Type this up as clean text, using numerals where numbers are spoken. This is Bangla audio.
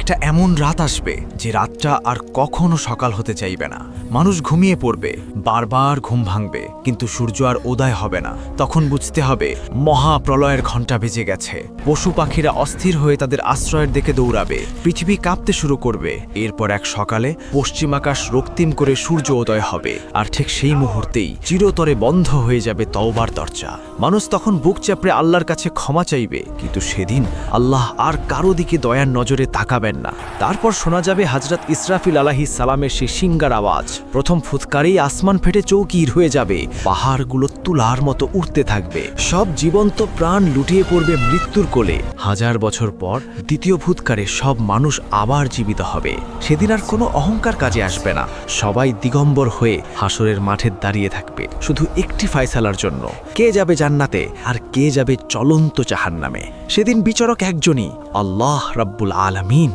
একটা এমন রাত আসবে যে রাতটা আর কখনো সকাল হতে চাইবে না। মানুষ ঘুমিয়ে পড়বে, বারবার ঘুম ভাঙবে, কিন্তু সূর্য আর উদয় হবে না। তখন বুঝতে হবে মহাপ্রলয়ের ঘণ্টা বেজে গেছে। পশু পাখিরা অস্থির হয়ে তাদের আশ্রয়ের দিকে দৌড়াবে, পৃথিবী কাঁপতে শুরু করবে। এরপর এক সকালে পশ্চিম আকাশ রক্তিম করে সূর্য উদয় হবে, আর ঠিক সেই মুহূর্তেই চিরতরে বন্ধ হয়ে যাবে তওবার দরজা। মানুষ তখন বুক চাপড়ে আল্লাহর কাছে ক্ষমা চাইবে, কিন্তু সেদিন আল্লাহ আর কারো দিকে দয়ার নজরে তাকাবেন না। তারপর শোনা যাবে হযরত ইসরাফিল আলাইহিস সালামের সেই সিংগার আওয়াজ। প্রথম ফুৎকারেই আসমান ফেটে চৌকির হয়ে যাবে, পাহাড়গুলো তুলার মতো উঠতে থাকবে, সব জীবন্ত প্রাণ লুটিয়ে পড়বে মৃত্যুর কোলে। 1000 বছর পর দ্বিতীয় ফুৎকারে সব মানুষ আবার জীবিত হবে। সেদিন আর কোনো অহংকার কাজে আসবে না, সবাই দিগম্বর হয়ে হাসরের মাঠে দাঁড়িয়ে থাকবে শুধু একটি ফয়সালার জন্য, কে যাবে জান্নাতে আর কে যাবে চলন্ত জাহান্নামে। সেদিন বিচারক একজনই, আল্লাহ রাব্বুল আলামিন।